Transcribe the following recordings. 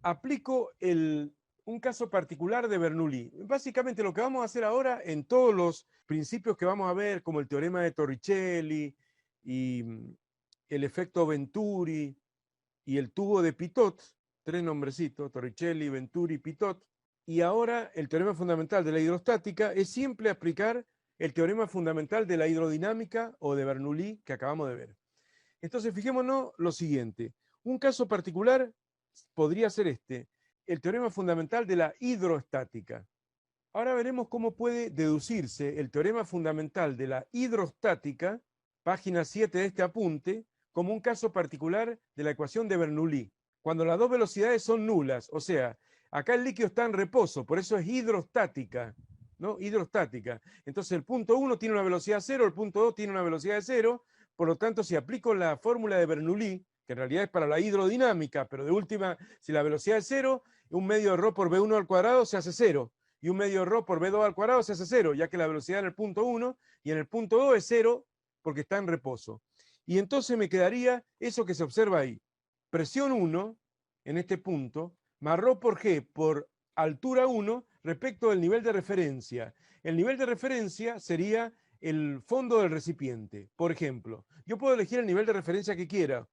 aplico un caso particular de Bernoulli. Básicamente lo que vamos a hacer ahora en todos los principios que vamos a ver, como el teorema de Torricelli y el efecto Venturi y el tubo de Pitot, tres nombrecitos, Torricelli, Venturi, Pitot, y ahora el teorema fundamental de la hidrostática es siempre aplicar el teorema fundamental de la hidrodinámica o de Bernoulli que acabamos de ver. Entonces, fijémonos lo siguiente. Un caso particular podría ser este, el teorema fundamental de la hidrostática. Ahora veremos cómo puede deducirse el teorema fundamental de la hidrostática, página 7 de este apunte, como un caso particular de la ecuación de Bernoulli, cuando las dos velocidades son nulas. O sea, acá el líquido está en reposo, por eso es hidrostática, ¿no? Hidrostática. Entonces el punto 1 tiene una velocidad 0, el punto 2 tiene una velocidad de 0, por lo tanto, si aplico la fórmula de Bernoulli, que en realidad es para la hidrodinámica, pero de última, si la velocidad es 0, un medio de ρ por v1 al cuadrado se hace 0 y un medio de ρ por v2 al cuadrado se hace 0, ya que la velocidad en el punto 1 y en el punto 2 es 0 porque está en reposo. Y entonces me quedaría eso que se observa ahí. Presión 1 en este punto, más ρ por g por altura 1 respecto del nivel de referencia. El nivel de referencia sería el fondo del recipiente. Por ejemplo, yo puedo elegir el nivel de referencia que quiera,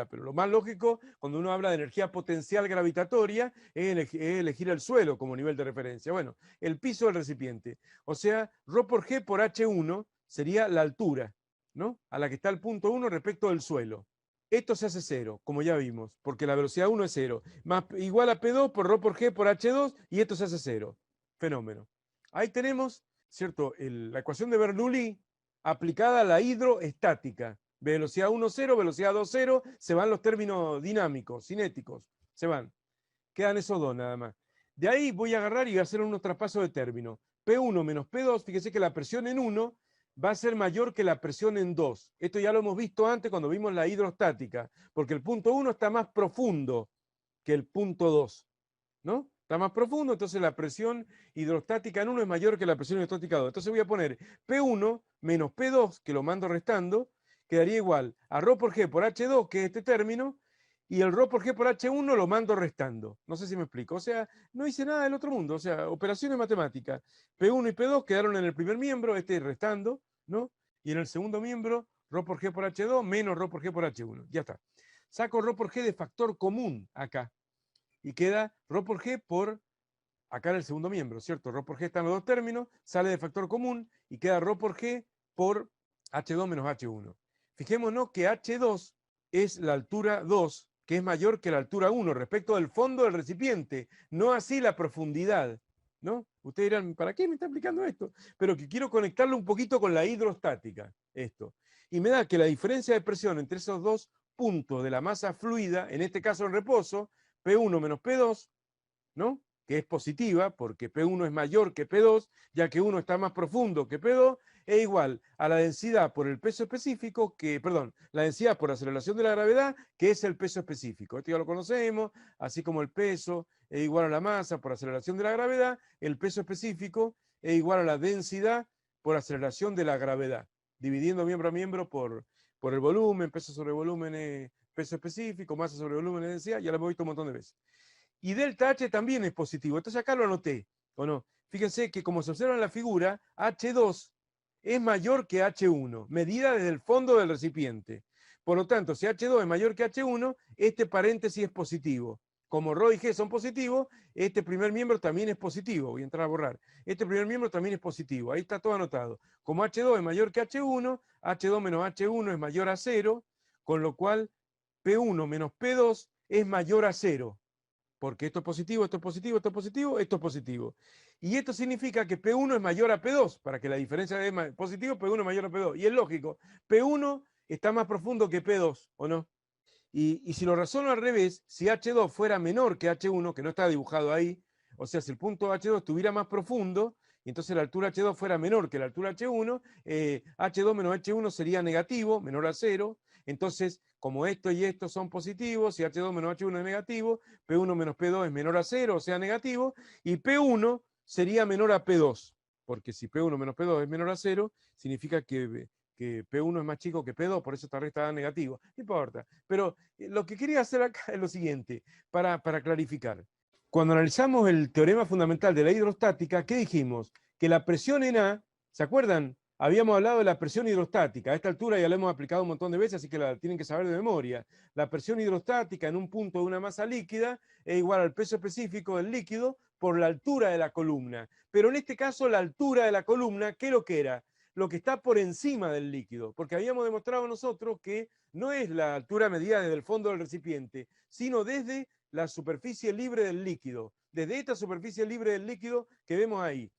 pero lo más lógico cuando uno habla de energía potencial gravitatoria es elegir el suelo como nivel de referencia. Bueno, el piso del recipiente. O sea, ρ por g por h1 sería la altura, ¿no? A la que está el punto 1 respecto del suelo. Esto se hace 0, como ya vimos, porque la velocidad 1 es 0. Más igual a P2 por ρ por g por h2 y esto se hace 0. Fenómeno. Ahí tenemos, ¿cierto? La ecuación de Bernoulli aplicada a la hidroestática. Velocidad 1, 0, velocidad 2, 0, se van los términos dinámicos, cinéticos, se van. Quedan esos dos nada más. De ahí voy a agarrar y voy a hacer unos traspasos de término. P1 menos P2, fíjese que la presión en 1 va a ser mayor que la presión en 2. Esto ya lo hemos visto antes cuando vimos la hidrostática, porque el punto 1 está más profundo que el punto 2, ¿no? Está más profundo, entonces la presión hidrostática en 1 es mayor que la presión hidrostática en 2. Entonces voy a poner P1 menos P2, que lo mando restando, quedaría igual a ρ por g por h2, que es este término, y el ρ por g por h1 lo mando restando. No sé si me explico. O sea, no hice nada del otro mundo. O sea, operaciones matemáticas. P1 y P2 quedaron en el primer miembro, este restando, ¿no? Y en el segundo miembro, ρ por g por h2 menos ρ por g por h1. Ya está. Saco ρ por g de factor común acá. Y queda ρ por g por, acá en el segundo miembro, ¿cierto? ρ por g están los dos términos, sale de factor común y queda ρ por g por h2 menos h1. Fijémonos que h2 es la altura 2, que es mayor que la altura 1 respecto del fondo del recipiente, no así la profundidad, ¿no? Ustedes dirán, ¿para qué me está explicando esto? Pero que quiero conectarlo un poquito con la hidrostática, esto. Y me da que la diferencia de presión entre esos dos puntos de la masa fluida, en este caso en reposo, P1 menos P2, ¿no? Que es positiva, porque P1 es mayor que P2, ya que 1 está más profundo que P2, es igual a la densidad por el peso específico, perdón, la densidad por aceleración de la gravedad, que es el peso específico. Esto ya lo conocemos, así como el peso es igual a la masa por aceleración de la gravedad, el peso específico es igual a la densidad por aceleración de la gravedad, dividiendo miembro a miembro por el volumen, peso sobre volumen es peso específico, masa sobre volumen es densidad, ya lo hemos visto un montón de veces. Y delta H también es positivo. Entonces acá lo anoté, ¿o no? Fíjense que como se observa en la figura, H2 es mayor que H1, medida desde el fondo del recipiente. Por lo tanto, si H2 es mayor que H1, este paréntesis es positivo. Como ρ y G son positivos, este primer miembro también es positivo. Voy a entrar a borrar. Este primer miembro también es positivo. Ahí está todo anotado. Como H2 es mayor que H1, H2 menos H1 es mayor a 0, con lo cual P1 menos P2 es mayor a 0. Porque esto es positivo, esto es positivo, esto es positivo, esto es positivo. Y esto significa que P1 es mayor a P2, para que la diferencia de positivo, P1 es mayor a P2. Y es lógico, P1 está más profundo que P2, ¿o no? Y si lo razono al revés, si H2 fuera menor que H1, que no está dibujado ahí, o sea, si el punto H2 estuviera más profundo, y entonces la altura H2 fuera menor que la altura H1, H2 menos H1 sería negativo, menor a 0. Entonces, como esto y esto son positivos, y H2 menos H1 es negativo, P1 menos P2 es menor a 0, o sea, negativo, y P1 sería menor a P2, porque si P1 menos P2 es menor a 0, significa que que P1 es más chico que P2, por eso esta recta da negativo. No importa. Pero lo que quería hacer acá es lo siguiente, para clarificar. Cuando analizamos el teorema fundamental de la hidrostática, ¿qué dijimos? Que la presión en A, ¿se acuerdan? Habíamos hablado de la presión hidrostática. A esta altura ya lo hemos aplicado un montón de veces, así que la tienen que saber de memoria. La presión hidrostática en un punto de una masa líquida es igual al peso específico del líquido por la altura de la columna. Pero en este caso, la altura de la columna, ¿qué es lo que era? Lo que está por encima del líquido, porque habíamos demostrado nosotros que no es la altura medida desde el fondo del recipiente, sino desde la superficie libre del líquido, desde esta superficie libre del líquido que vemos ahí.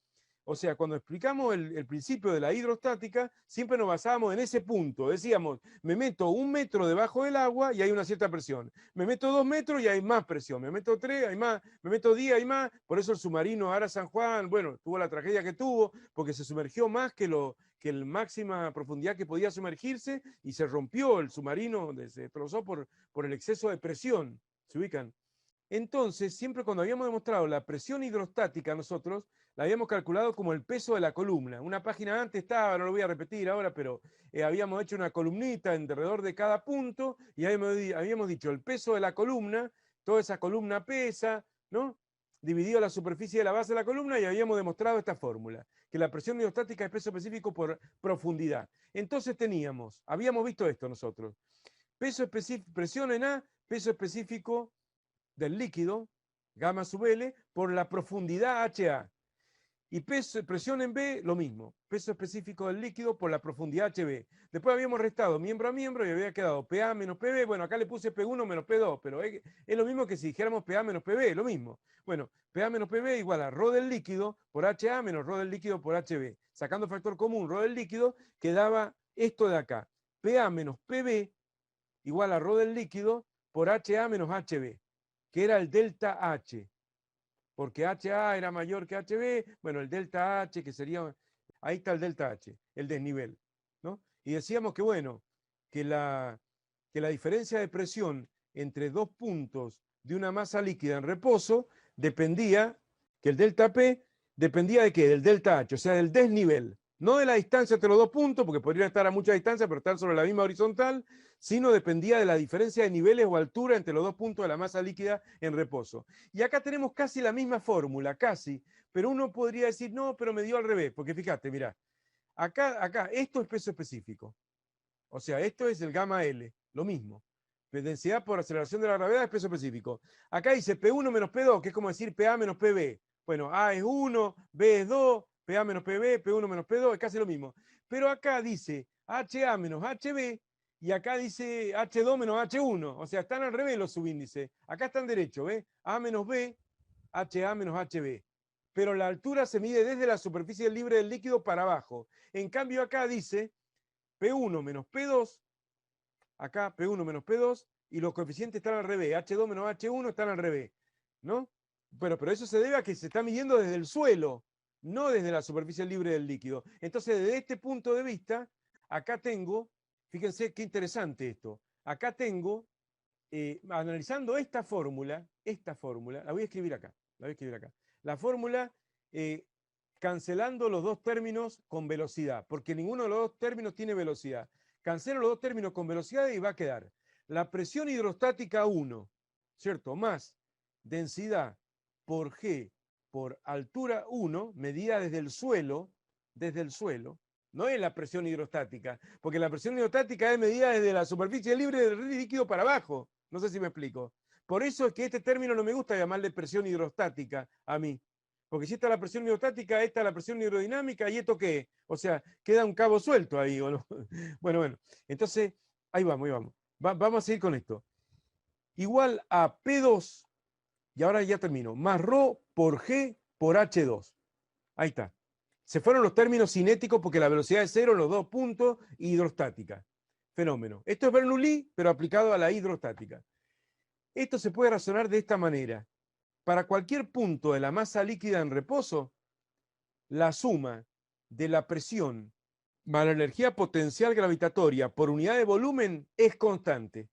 O sea, cuando explicamos el principio de la hidrostática, siempre nos basábamos en ese punto. Decíamos, me meto 1 metro debajo del agua y hay una cierta presión. Me meto 2 metros y hay más presión. Me meto 3, hay más. Me meto 10, hay más. Por eso el submarino Ara San Juan, bueno, tuvo la tragedia que tuvo, porque se sumergió más que la máxima profundidad que podía sumergirse y se rompió el submarino, se destrozó por el exceso de presión. ¿Se ubican? Entonces, siempre cuando habíamos demostrado la presión hidrostática, nosotros la habíamos calculado como el peso de la columna. Una página antes estaba, no lo voy a repetir ahora, pero habíamos hecho una columnita alrededor de cada punto y habíamos dicho el peso de la columna, toda esa columna pesa, ¿no? Dividido la superficie de la base de la columna y habíamos demostrado esta fórmula, que la presión hidrostática es peso específico por profundidad. Entonces habíamos visto esto nosotros, presión en A, peso específico del líquido, gamma sub L, por la profundidad HA. Y presión en B, lo mismo, peso específico del líquido por la profundidad HB. Después habíamos restado miembro a miembro y había quedado PA menos PB. Bueno, acá le puse P1 menos P2, pero es lo mismo que si dijéramos PA menos PB, lo mismo. Bueno, PA menos PB igual a ρ del líquido por HA menos ρ del líquido por HB. Sacando factor común ρ del líquido, quedaba esto de acá. PA menos PB igual a ρ del líquido por HA menos HB, que era el delta H, porque HA era mayor que HB, bueno, el delta H, que sería, ahí está el delta H, el desnivel, ¿no? Y decíamos que, bueno, que la diferencia de presión entre dos puntos de una masa líquida en reposo dependía, que el delta P dependía de qué, del delta H, o sea, del desnivel, no de la distancia entre los dos puntos, porque podrían estar a mucha distancia, pero estar sobre la misma horizontal, sino dependía de la diferencia de niveles o altura entre los dos puntos de la masa líquida en reposo. Y acá tenemos casi la misma fórmula, casi, pero uno podría decir, no, pero me dio al revés, porque fíjate, mirá, acá, esto es peso específico, o sea, esto es el gamma L, lo mismo. Densidad por aceleración de la gravedad es peso específico. Acá dice P1 menos P2, que es como decir PA menos PB. Bueno, A es 1, B es 2, PA menos PB, P1 menos P2, es casi lo mismo. Pero acá dice HA menos HB y acá dice H2 menos H1. O sea, están al revés los subíndices. Acá están derechos, ¿ves? A menos B, HA menos HB. Pero la altura se mide desde la superficie libre del líquido para abajo. En cambio acá dice P1 menos P2, acá P1 menos P2, y los coeficientes están al revés, H2 menos H1 están al revés, ¿no? Pero eso se debe a que se está midiendo desde el suelo, no desde la superficie libre del líquido. Entonces, desde este punto de vista, acá tengo, fíjense qué interesante esto, acá tengo, analizando esta fórmula, la voy a escribir acá, la fórmula, cancelando los dos términos con velocidad, porque ninguno de los dos términos tiene velocidad. Cancelo los dos términos con velocidad y va a quedar la presión hidrostática 1, ¿cierto? Más densidad por G por altura 1, medida desde el suelo, no es la presión hidrostática, porque la presión hidrostática es medida desde la superficie libre del líquido para abajo. No sé si me explico. Por eso es que este término no me gusta llamarle presión hidrostática a mí. Porque si esta es la presión hidrostática, esta es la presión hidrodinámica, ¿y esto qué? O sea, queda un cabo suelto ahí, ¿o no? Bueno. Entonces, ahí vamos. Vamos a seguir con esto. Igual a P2, y ahora ya termino, más ρ por G por H2. Ahí está. Se fueron los términos cinéticos porque la velocidad es cero en los dos puntos, y hidrostática. Fenómeno. Esto es Bernoulli, pero aplicado a la hidrostática. Esto se puede razonar de esta manera. Para cualquier punto de la masa líquida en reposo, la suma de la presión más la energía potencial gravitatoria por unidad de volumen es constante.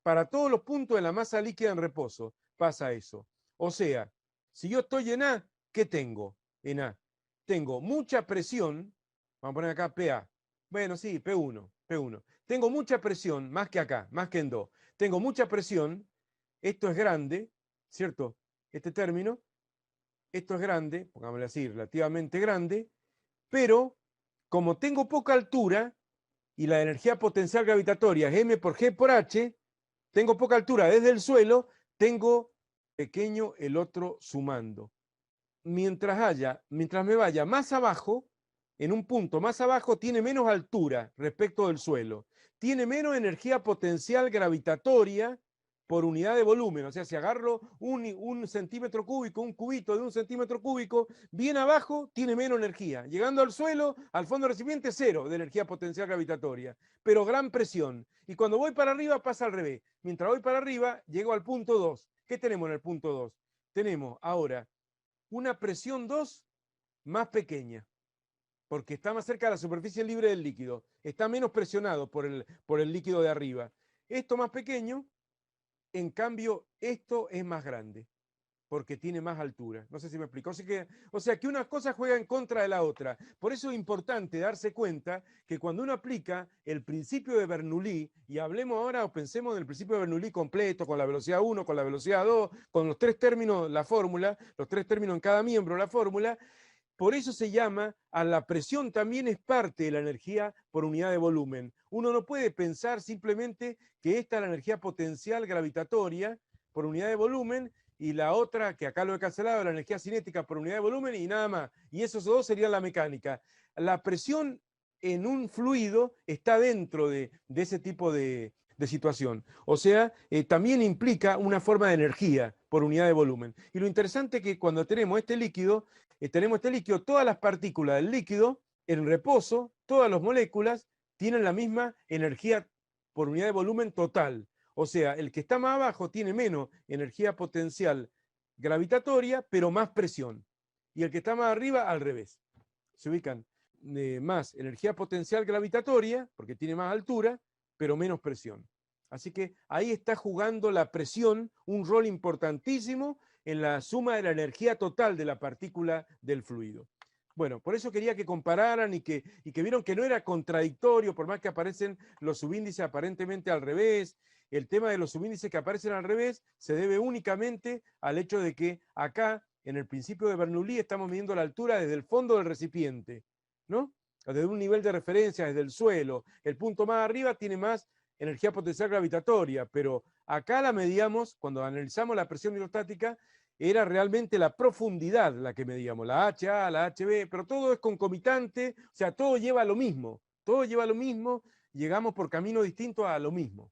Para todos los puntos de la masa líquida en reposo pasa eso. O sea, si yo estoy en A, ¿qué tengo? En A tengo mucha presión, vamos a poner acá PA, Bueno, sí, P1, P1. Tengo mucha presión, más que acá, más que en Do. Tengo mucha presión, esto es grande, ¿cierto? Este término, esto es grande, pongámosle así, relativamente grande, pero como tengo poca altura y la energía potencial gravitatoria es m por g por h, tengo poca altura desde el suelo, tengo pequeño el otro sumando. Mientras me vaya más abajo, en un punto más abajo, tiene menos altura respecto del suelo, tiene menos energía potencial gravitatoria por unidad de volumen. O sea, si agarro un centímetro cúbico, un cubito de 1 centímetro cúbico, bien abajo tiene menos energía. Llegando al suelo, al fondo del recipiente, cero de energía potencial gravitatoria, pero gran presión. Y cuando voy para arriba pasa al revés. Mientras voy para arriba, llego al punto 2. ¿Qué tenemos en el punto 2? Tenemos ahora una presión 2 más pequeña, porque está más cerca de la superficie libre del líquido, está menos presionado por el líquido de arriba. Esto más pequeño, en cambio, esto es más grande, porque tiene más altura. No sé si me explico. O sea que una cosa juega en contra de la otra. Por eso es importante darse cuenta que cuando uno aplica el principio de Bernoulli, y hablemos ahora o pensemos en el principio de Bernoulli completo, con la velocidad 1, con la velocidad 2, con los tres términos, la fórmula, los tres términos en cada miembro, la fórmula, por eso se llama, a la presión también es parte de la energía por unidad de volumen. Uno no puede pensar simplemente que esta es la energía potencial gravitatoria por unidad de volumen y la otra, que acá lo he cancelado, la energía cinética por unidad de volumen y nada más. Y esos dos serían la mecánica. La presión en un fluido está dentro de ese tipo de situación. O sea, también implica una forma de energía por unidad de volumen. Y lo interesante es que cuando tenemos este líquido, todas las partículas del líquido en reposo, todas las moléculas tienen la misma energía por unidad de volumen total. O sea, el que está más abajo tiene menos energía potencial gravitatoria, pero más presión. Y el que está más arriba, al revés. Se ubican más energía potencial gravitatoria, porque tiene más altura, pero menos presión. Así que ahí está jugando la presión un rol importantísimo en la suma de la energía total de la partícula del fluido. Bueno, por eso quería que compararan y que vieron que no era contradictorio, por más que aparecen los subíndices aparentemente al revés. El tema de los subíndices que aparecen al revés se debe únicamente al hecho de que acá, en el principio de Bernoulli, estamos midiendo la altura desde el fondo del recipiente, ¿no? Desde un nivel de referencia, desde el suelo. El punto más arriba tiene más energía potencial gravitatoria, pero acá la medíamos, cuando analizamos la presión hidrostática, era realmente la profundidad la que medíamos, la HA, la HB, pero todo es concomitante, o sea, todo lleva a lo mismo, llegamos por camino distinto a lo mismo.